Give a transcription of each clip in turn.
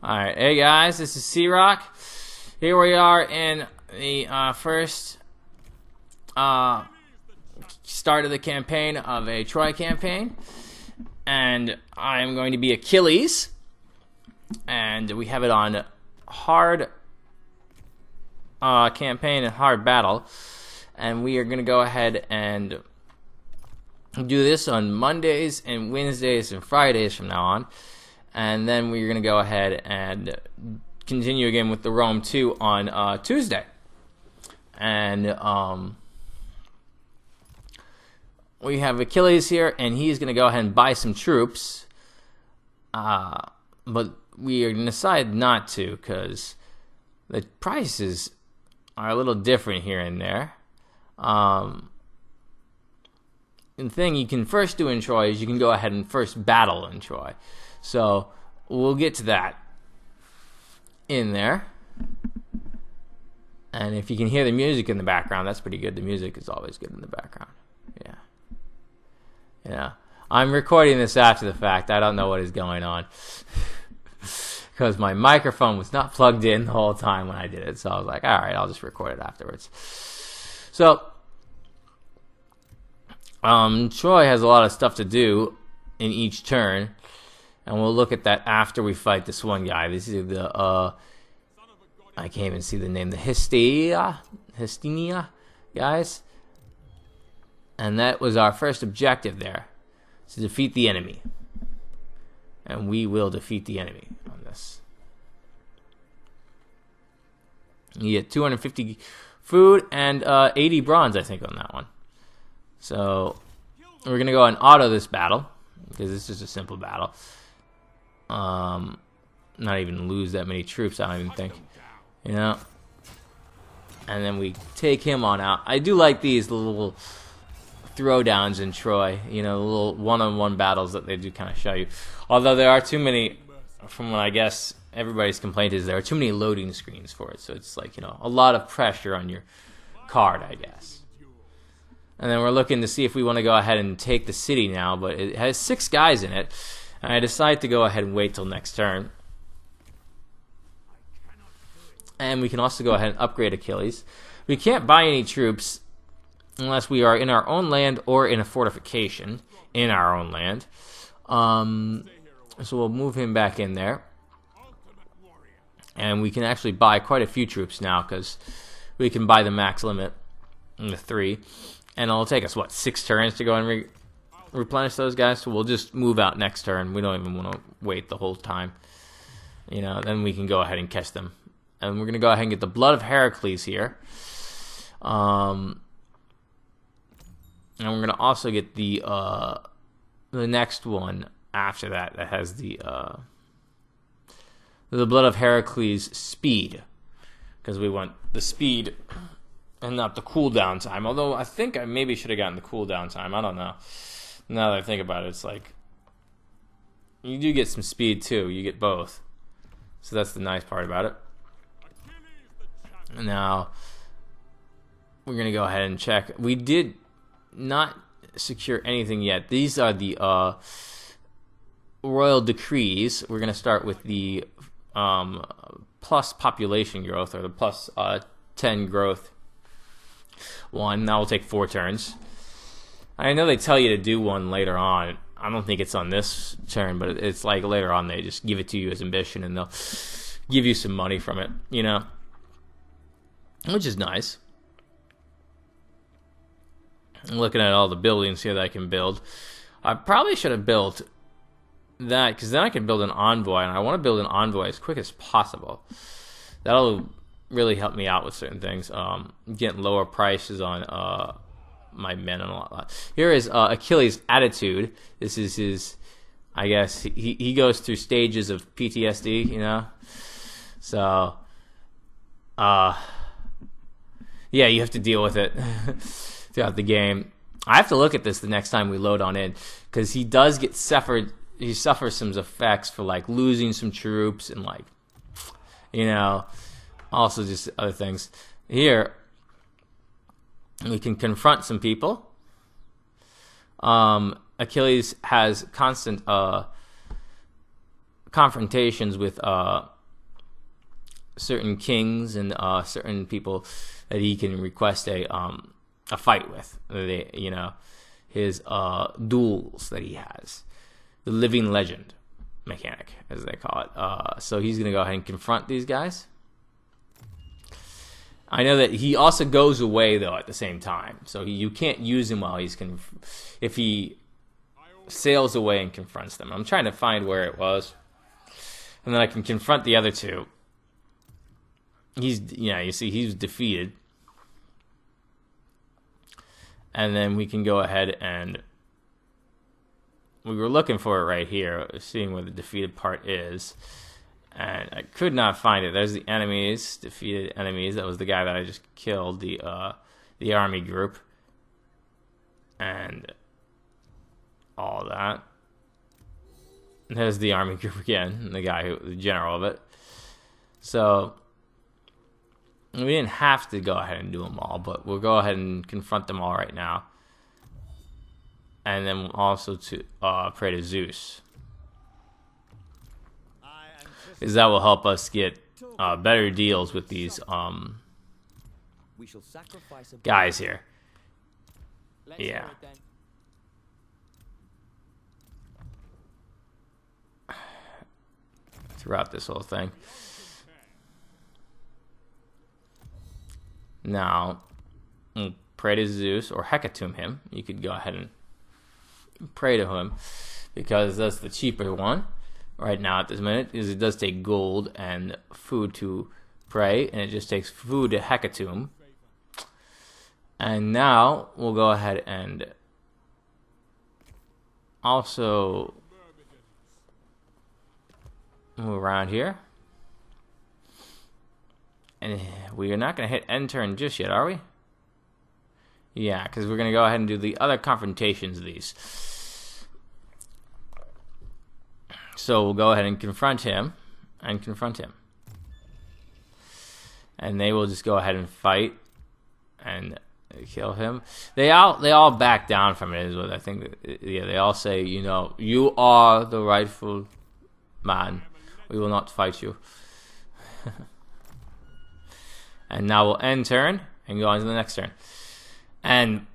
Alright, hey guys, this is C-Rock. Here we are in the first start of the campaign of a Troy campaign. And I'm going to be Achilles. And we have it on hard campaign and hard battle. And we are going to go ahead and do this on Mondays and Wednesdays and Fridays from now on. And then we're going to go ahead and continue again with the Rome 2 on Tuesday. And we have Achilles here, and he's going to go ahead and buy some troops. But we are going to decide not to because the prices are a little different here and there. The thing you can first do in Troy is you can go ahead and first battle in Troy. So we'll get to that in there. And if you can hear the music in the background, that's pretty good. The music is always good in the background. Yeah. I'm recording this after the fact. I don't know what is going on. Because my microphone was not plugged in the whole time when I did it. So I was like, all right, I'll just record it afterwards. So Troy has a lot of stuff to do in each turn. And we'll look at that after we fight this one guy. This is the, I can't even see the name, the Hysteria guys. And that was our first objective there, to defeat the enemy. And we will defeat the enemy on this. You get 250 food and 80 bronze, I think, on that one. So we're going to go and auto this battle, because this is a simple battle. Not even lose that many troops, I don't even think. You know? And then we take him on out. I do like these little throwdowns in Troy. You know, the little one-on-one battles that they do kind of show you. Although there are too many, from what I guess everybody's complaint is, there are too many loading screens for it. So it's like, you know, a lot of pressure on your card, I guess. And then we're looking to see if we want to go ahead and take the city now. But it has 6 guys in it. And I decide to go ahead and wait till next turn. And we can also go ahead and upgrade Achilles. We can't buy any troops unless we are in our own land or in a fortification in our own land. So we'll move him back in there. And we can actually buy quite a few troops now because we can buy the max limit in the 3. And it'll take us, what, 6 turns to go and replenish those guys? So we'll just move out next turn. We don't even want to wait the whole time. You know, then we can go ahead and catch them. And we're going to go ahead and get the Blood of Heracles here. And we're going to also get the next one after that has the Blood of Heracles speed. Because we want the speed and not the cooldown time. Although I think I maybe should have gotten the cooldown time. I don't know. Now that I think about it, it's like you do get some speed too. You get both. So that's the nice part about it. Now we're going to go ahead and check. We did not secure anything yet. These are the royal decrees. We're going to start with the plus population growth, or the plus 10 growth one. That will take 4 turns. I know they tell you to do one later on. I don't think it's on this turn, but it's like later on they just give it to you as ambition, and they'll give you some money from it, you know, which is nice. I'm looking at all the buildings here that I can build. I probably should have built that, because then I can build an envoy, and I want to build an envoy as quick as possible. That'll really help me out with certain things. Getting lower prices on my men and a lot. Here is Achilles' attitude. This is his, I guess, he goes through stages of PTSD, you know? So, yeah, you have to deal with it throughout the game. I have to look at this the next time we load on in, because he does get he suffers some effects for like losing some troops and like, you know, also just other things. Here we can confront some people. Achilles has constant confrontations with certain kings and certain people that he can request a fight with. You know, his duels that he has, the living legend mechanic, as they call it. So he's gonna go ahead and confront these guys. I know that he also goes away though at the same time, so you can't use him while he's if he sails away and confronts them. I'm trying to find where it was, and then I can confront the other two. You see, he's defeated, and then we can go ahead and we were looking for it right here, seeing where the defeated part is. And I could not find it. There's the enemies, defeated enemies. That was the guy that I just killed, the army group, and all that. And there's the army group again, the guy the general of it. So we didn't have to go ahead and do them all, but we'll go ahead and confront them all right now, and then also to pray to Zeus, because that will help us get better deals with these guys here. Yeah. Throughout this whole thing. Now, pray to Zeus or hecatomb him. You could go ahead and pray to him, because that's the cheaper one right now at this minute, because it does take gold and food to pray, and it just takes food to hecatomb. And now we'll go ahead and also move around here, and we are not going to hit end turn just yet, are we? Yeah, because we're going to go ahead and do the other confrontations of these. So we'll go ahead and confront him, and they will just go ahead and fight and kill him. They all back down from it, is what I think. Yeah, they all say, you know, you are the rightful man. We will not fight you. And now we'll end turn and go on to the next turn. And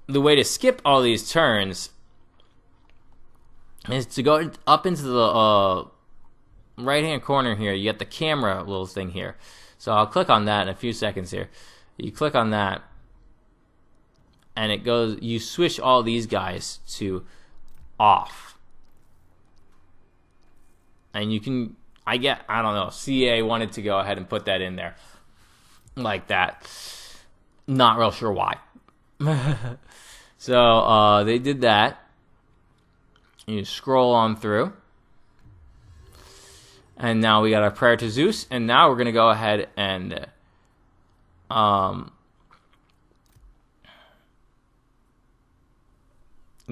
the way to skip all these turns is to go up into the right-hand corner here. You get the camera little thing here. So I'll click on that in a few seconds here. You click on that, and it goes. You switch all these guys to off, and you can. I don't know. CA wanted to go ahead and put that in there, like that. Not real sure why. So they did that. You scroll on through. And now we got our prayer to Zeus. And now we're going to go ahead and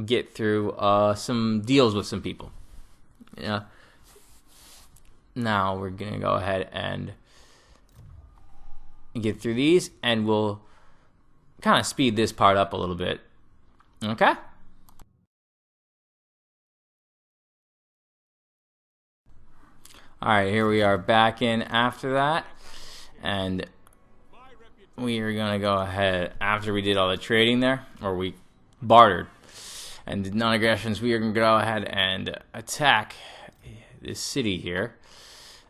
get through some deals with some people. Yeah. Now we're going to go ahead and get through these. And we'll kind of speed this part up a little bit. Okay? Alright, here we are back in after that, and we are going to go ahead, after we did all the trading there, or we bartered and did non-aggressions, we are going to go ahead and attack this city here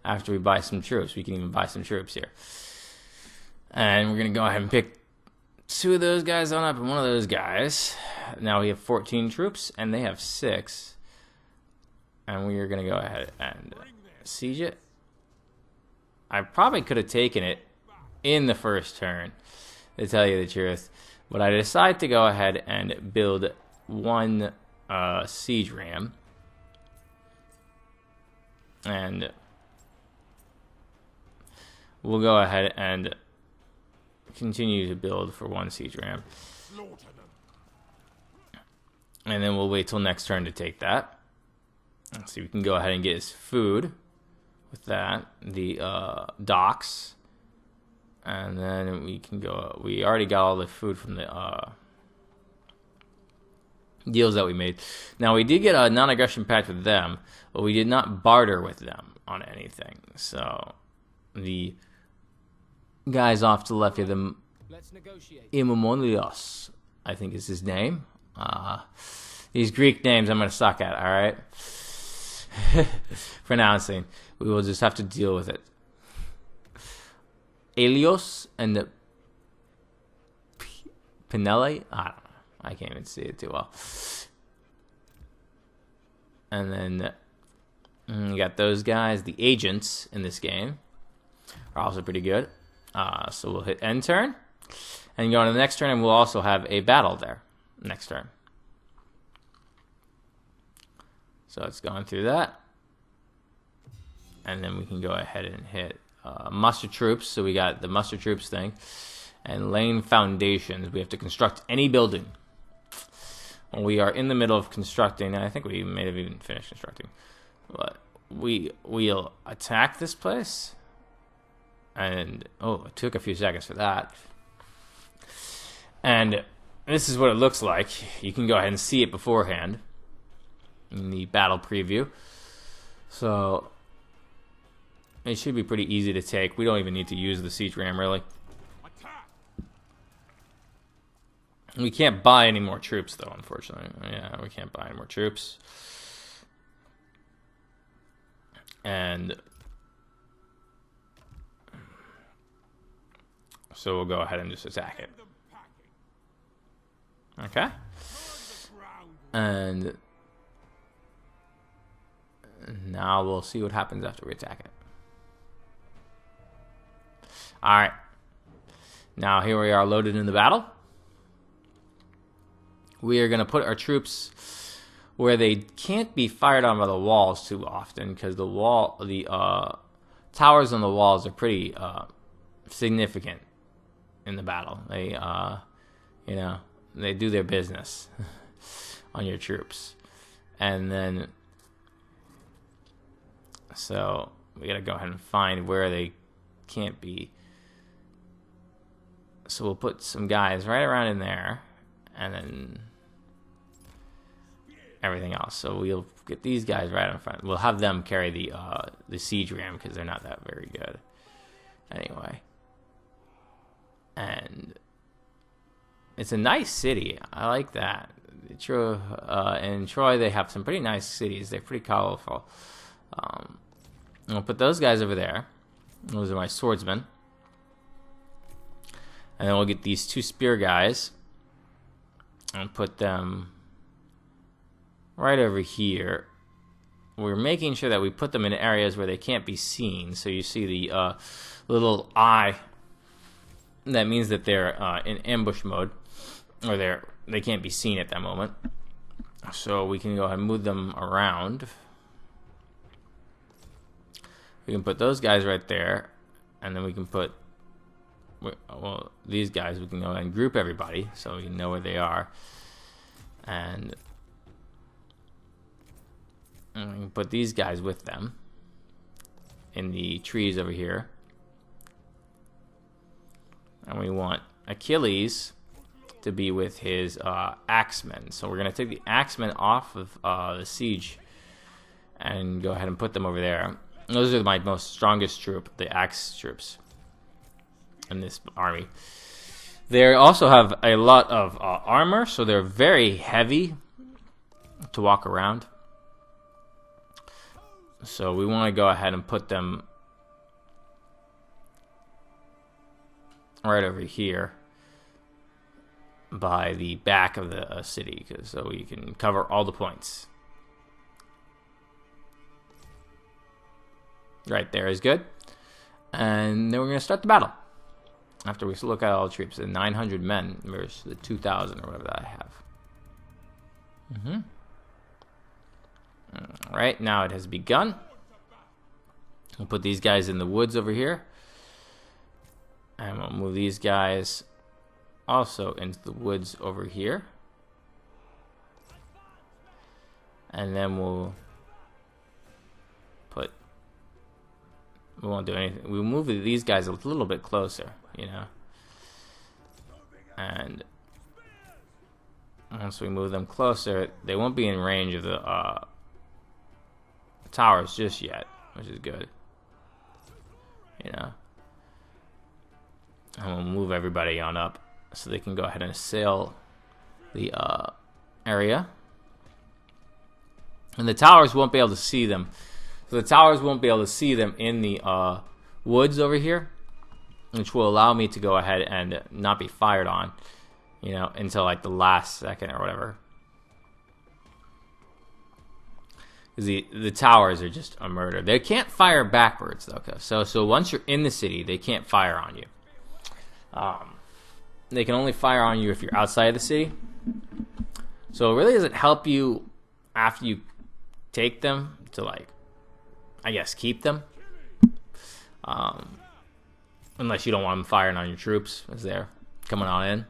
after we buy some troops. We can even buy some troops here. And we're going to go ahead and pick 2 of those guys on up and 1 of those guys. Now we have 14 troops, and they have 6. And we are going to go ahead and siege it. I probably could have taken it in the first turn, to tell you the truth, but I decided to go ahead and build 1 siege ram, and we'll go ahead and continue to build for 1 siege ram, and then we'll wait till next turn to take that. Let's see, we can go ahead and get his food with that, the docks, and then we can go. We already got all the food from the deals that we made. Now we did get a non-aggression pact with them, but we did not barter with them on anything. So the guys off to the left here, the Imamonios, I think is his name. These Greek names I'm going to suck at, alright? Pronouncing. We will just have to deal with it. Elios and the Pinelli? I don't know. I can't even see it too well. And then you got those guys. The agents in this game are also pretty good. So we'll hit end turn. And go on to the next turn, and we'll also have a battle there next turn. So it's going through that. And then we can go ahead and hit muster troops. So we got the muster troops thing. And laying foundations. We have to construct any building. Well, we are in the middle of constructing. And I think we may have even finished constructing. But we'll attack this place. And, oh, it took a few seconds for that. And this is what it looks like. You can go ahead and see it beforehand in the battle preview. So it should be pretty easy to take. We don't even need to use the siege ram, really. We can't buy any more troops, though, unfortunately. Yeah, we can't buy any more troops. And so we'll go ahead and just attack it. Okay. And now we'll see what happens after we attack it. Alright. Now here we are loaded in the battle. We are going to put our troops where they can't be fired on by the walls too often, because the towers on the walls are pretty significant in the battle. They they do their business on your troops. And then so we got to go ahead and find where they can't be. So we'll put some guys right around in there, and then everything else. So we'll get these guys right in front. We'll have them carry the siege ram, because they're not that very good anyway. And it's a nice city. I like that. In Troy, they have some pretty nice cities. They're pretty colorful. I'll put those guys over there. Those are my swordsmen. And then we'll get these two spear guys and put them right over here. We're making sure that we put them in areas where they can't be seen. So you see the little eye. That means that they're in ambush mode, or they can't be seen at that moment. So we can go ahead and move them around. We can put those guys right there, and then we can put, well, these guys. We can go ahead and group everybody so we know where they are, and we can put these guys with them in the trees over here. And we want Achilles to be with his axemen. So we're going to take the axemen off of the siege and go ahead and put them over there. Those are my most strongest troop, the axe troops in this army. They also have a lot of armor, so they're very heavy to walk around. So we want to go ahead and put them right over here by the back of the city, so we can cover all the points. Right there is good. And then we're going to start the battle. After we look at all the troops, the 900 men versus the 2,000 or whatever that I have. Alright, now it has begun. We'll put these guys in the woods over here. And we'll move these guys also into the woods over here. And then we won't do anything. We'll move these guys a little bit closer, And once we move them closer, they won't be in range of the towers just yet, which is good. you know. And we'll move everybody on up so they can go ahead and assail the area. And the towers won't be able to see them. So the towers won't be able to see them in the woods over here, which will allow me to go ahead and not be fired on, you know, until like the last second or whatever. The towers are just a murder. They can't fire backwards though. So once you're in the city, they can't fire on you. They can only fire on you if you're outside of the city. So it really doesn't help you after you take them to, like, I guess, keep them. Unless you don't want them firing on your troops as they're coming on in,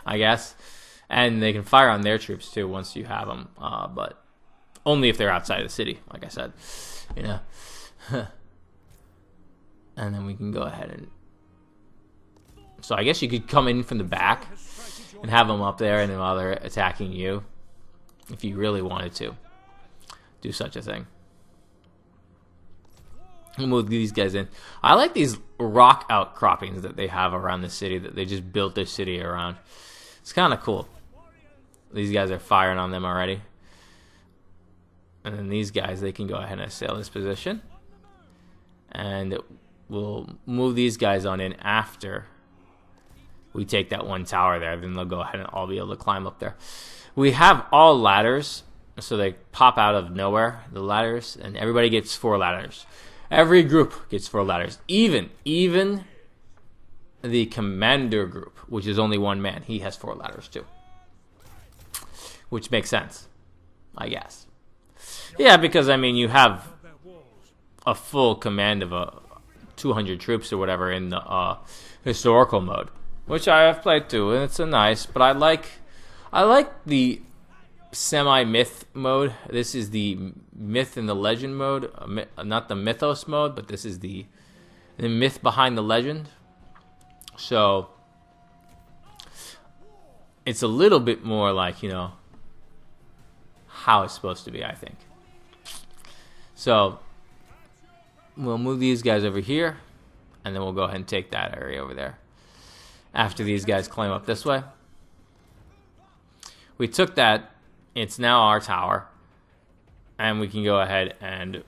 I guess. And they can fire on their troops too once you have them, but only if they're outside of the city, like I said, you know. And then we can go ahead and... So I guess you could come in from the back and have them up there, and then while they're attacking you, if you really wanted to do such a thing. We'll move these guys in. I like these rock outcroppings that they have around the city, that they just built their city around. It's kind of cool. These guys are firing on them already. And then these guys, they can go ahead and assail this position. And we'll move these guys on in after we take that one tower there. Then they'll go ahead and all be able to climb up there. We have all ladders, so they pop out of nowhere, the ladders, and everybody gets 4 ladders. Every group gets 4 ladders. Even the commander group, which is only 1 man, he has 4 ladders too. Which makes sense, I guess. Yeah, because, I mean, you have a full command of 200 troops or whatever in the historical mode, which I have played too, and it's a nice, but I like the semi-myth mode. This is the myth and the legend mode, not the mythos mode, but this is the myth behind the legend. So it's a little bit more like, you know, how it's supposed to be, I think. So we'll move these guys over here, and then we'll go ahead and take that area over there after these guys climb up this way. We took that. It's now our tower, and we can go ahead and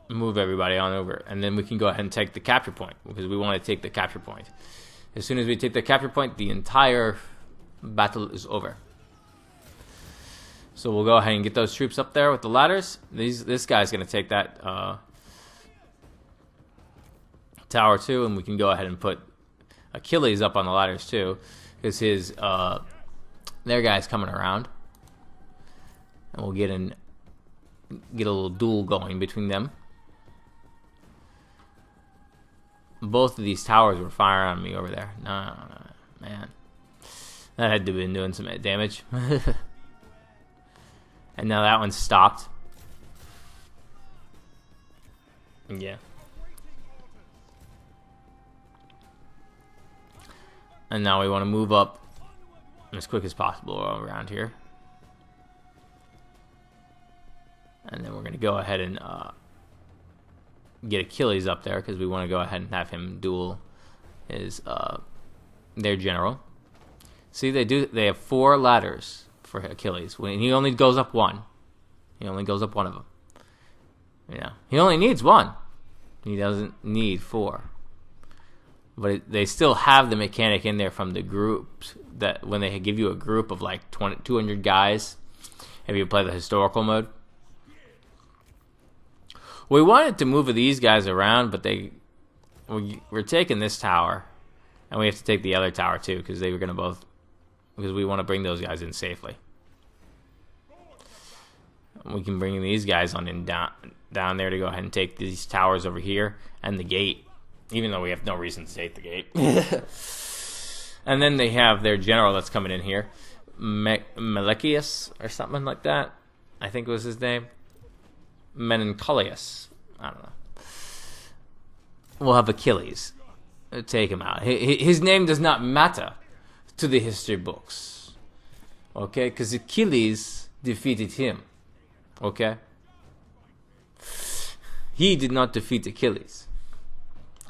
move everybody on over, and then we can go ahead and take the capture point, because we want to take the capture point. As soon as we take the capture point, the entire battle is over. So we'll go ahead and get those troops up there with the ladders. This guy's going to take that tower too, and we can go ahead and put Achilles up on the ladders too, because his their guy's coming around, and we'll get a little duel going between them. Both of these towers were firing on me over there. No, man, that had to have been doing some damage. And now that one's stopped. Yeah. And now we want to move up as quick as possible around here. And then we're going to go ahead and get Achilles up there, because we want to go ahead and have him duel his their general. See, they have 4 ladders for Achilles. When he only goes up 1. He only goes up 1 of them. You know, he only needs 1. He doesn't need 4. But they still have the mechanic in there from the groups, that when they give you a group of like 200 guys, if you play the historical mode. We wanted to move these guys around, but we're taking this tower, and we have to take the other tower too, because they were going to because we want to bring those guys in safely. We can bring these guys on in down there to go ahead and take these towers over here and the gate, even though we have no reason to take the gate. And then they have their general that's coming in here, Melechius or something like that, I think was his name. Melancholius, I don't know. We'll have Achilles. Take him out. His name does not matter to the history books, okay? Because Achilles defeated him, okay? He did not defeat Achilles.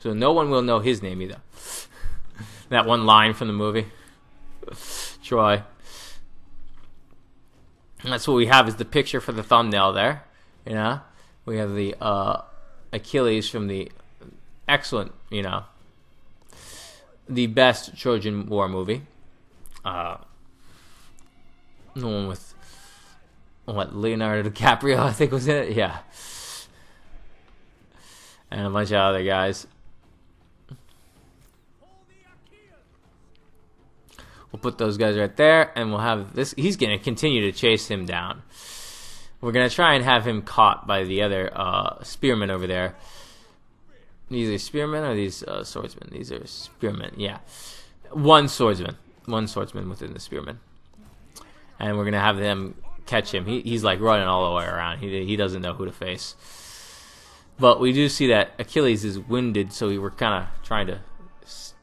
So no one will know his name either. That one line from the movie. Troy. And that's what we have is the picture for the thumbnail there. You know? We have the Achilles from the excellent, you know, the best Trojan War movie. The one with, what, Leonardo DiCaprio, I think was in it? Yeah. And a bunch of other guys. We'll put those guys right there, and we'll have this. He's going to continue to chase him down. We're going to try and have him caught by the other spearmen over there. These are spearmen or these swordsmen? These are spearmen, yeah. One swordsman within the spearmen. And we're going to have them catch him. He's like running all the way around. He doesn't know who to face. But we do see that Achilles is winded, so we were kind of trying to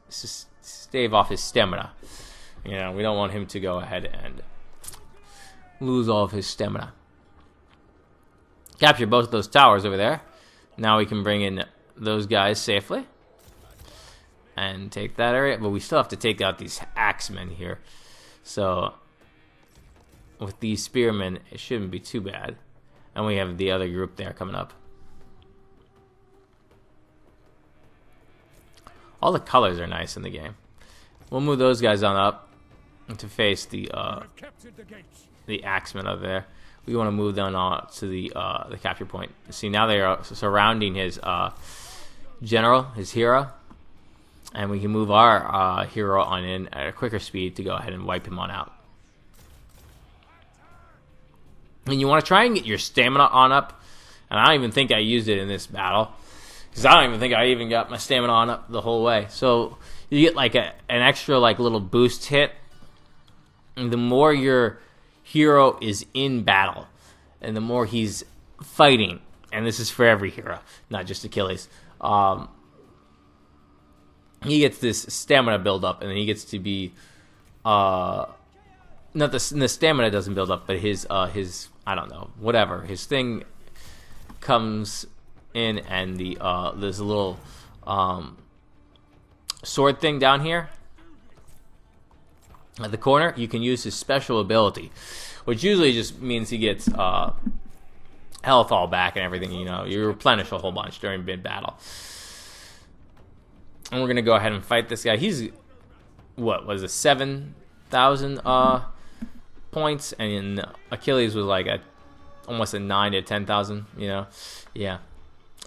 stave off his stamina. You know, we don't want him to go ahead and lose all of his stamina. Capture both of those towers over there. Now we can bring in those guys safely and take that area. But we still have to take out these axemen here. So with these spearmen, it shouldn't be too bad. And we have the other group there coming up. All the colors are nice in the game. We'll move those guys on up to face the axemen over there. We want to move them on to the capture point. See, now they are surrounding his general, his hero, and we can move our hero on in at a quicker speed to go ahead and wipe him on out. And you want to try and get your stamina on up. And I don't even think I used it in this battle, because I don't even think I even got my stamina on up the whole way. So you get like an extra like little boost hit. And the more your hero is in battle, and the more he's fighting, and this is for every hero, not just Achilles, he gets this stamina build up, and then he gets to be not the stamina doesn't build up, but his I don't know, whatever, his thing comes in, and the there's a little sword thing down here at the corner. You can use his special ability, which usually just means he gets health all back and everything. You know, you replenish a whole bunch during mid-battle. And we're gonna go ahead and fight this guy. He's what was it, 7,000 points, and Achilles was like almost a 9 to 10,000. You know, yeah.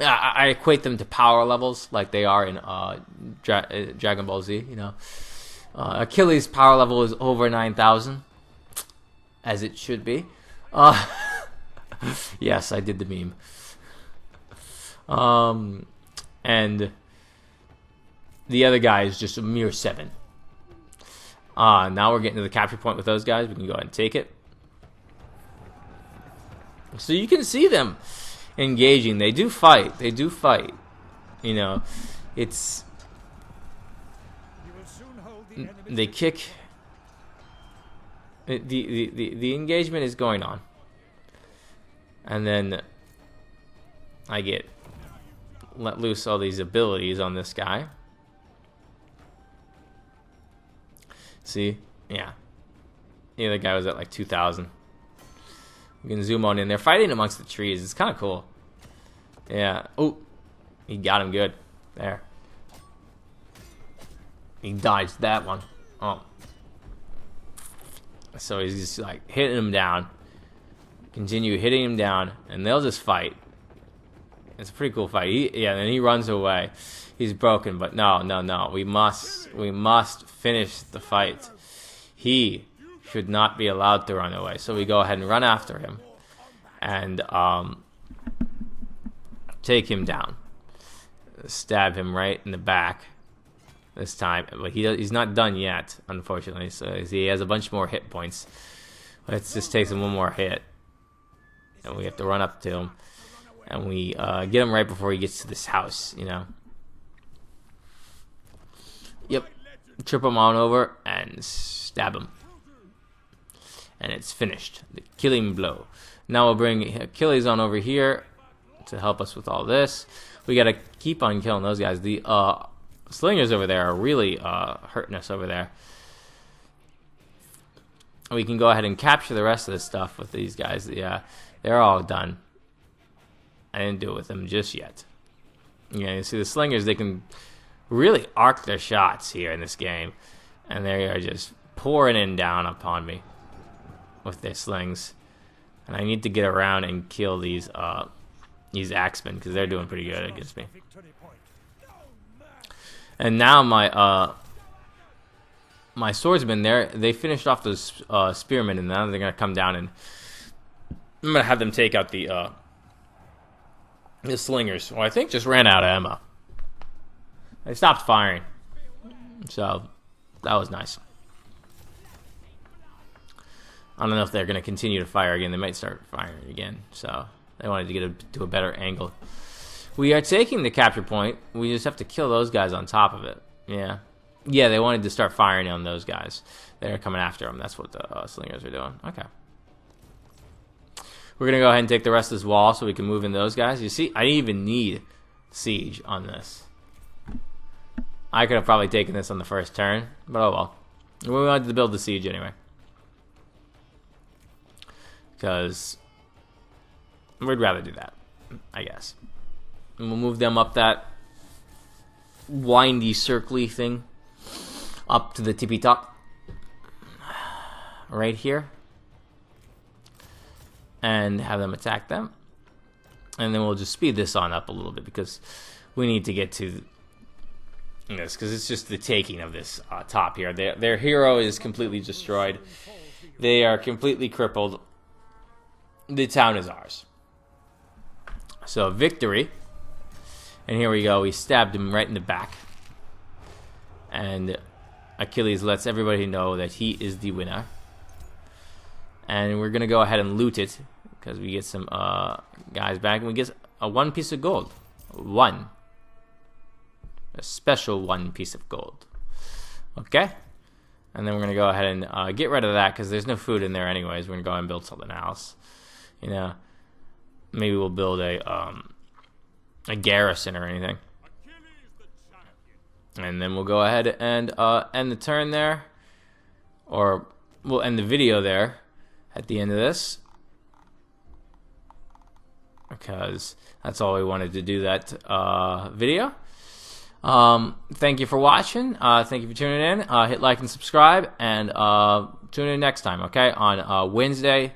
I equate them to power levels like they are in Dragon Ball Z. You know. Achilles' power level is over 9,000, as it should be. Yes, I did the meme. And the other guy is just a mere 7. Now we're getting to the capture point with those guys. We can go ahead and take it. So you can see them engaging. They do fight. They do fight. You know, it's... They kick. The engagement is going on, and then I get let loose all these abilities on this guy. See, yeah, the other guy was at like 2,000. We can zoom on in. They're fighting amongst the trees. It's kind of cool. Yeah. Oh, he got him good there. He dodged that one. Oh. So he's just like hitting him down. Continue hitting him down, and they'll just fight. It's a pretty cool fight. Then he runs away. He's broken, but no. We must finish the fight. He should not be allowed to run away. So we go ahead and run after him and take him down. Stab him right in the back. This time, but he's not done yet, unfortunately. So he has a bunch more hit points. Let's just take him one more hit, and we have to run up to him, and we get him right before he gets to this house. You know. Yep. Trip him on over and stab him, and it's finished. The killing blow. Now we'll bring Achilles on over here to help us with all this. We got to keep on killing those guys. The slingers over there are really hurting us over there. We can go ahead and capture the rest of this stuff with these guys. Yeah, they're all done. I didn't do it with them just yet. Yeah, you see the slingers, they can really arc their shots here in this game. And they are just pouring in down upon me with their slings. And I need to get around and kill these axemen because they're doing pretty good against me. And now my swordsmen there, they finished off those spearmen, and now they're gonna come down and I'm gonna have them take out the slingers. Well, I think just ran out of ammo. They stopped firing, so that was nice. I don't know if they're gonna continue to fire again. They might start firing again. So they wanted to get to a better angle. We are taking the capture point. We just have to kill those guys on top of it. Yeah. Yeah, they wanted to start firing on those guys. They're coming after them. That's what the slingers are doing. Okay. We're going to go ahead and take the rest of this wall so we can move in those guys. You see, I didn't even need siege on this. I could have probably taken this on the first turn, but oh well. We wanted to build the siege anyway. Because we'd rather do that, I guess. And we'll move them up that windy, circly thing. Up to the tippy top. Right here. And have them attack them. And then we'll just speed this on up a little bit because we need to get to this because it's just the taking of this top here. Their hero is completely destroyed. They are completely crippled. The town is ours. So victory. And here we go. We stabbed him right in the back. And Achilles lets everybody know that he is the winner. And we're going to go ahead and loot it. Because we get some guys back. And we get a 1 piece of gold. One. A special 1 piece of gold. Okay. And then we're going to go ahead and get rid of that. Because there's no food in there anyways. We're going to go ahead and build something else. You know. Maybe we'll build a garrison or anything. And then we'll go ahead and end the turn there. Or we'll end the video there at the end of this. Because that's all we wanted to do that video. Thank you for watching. Thank you for tuning in. Hit like and subscribe. And tune in next time, okay? On Wednesday.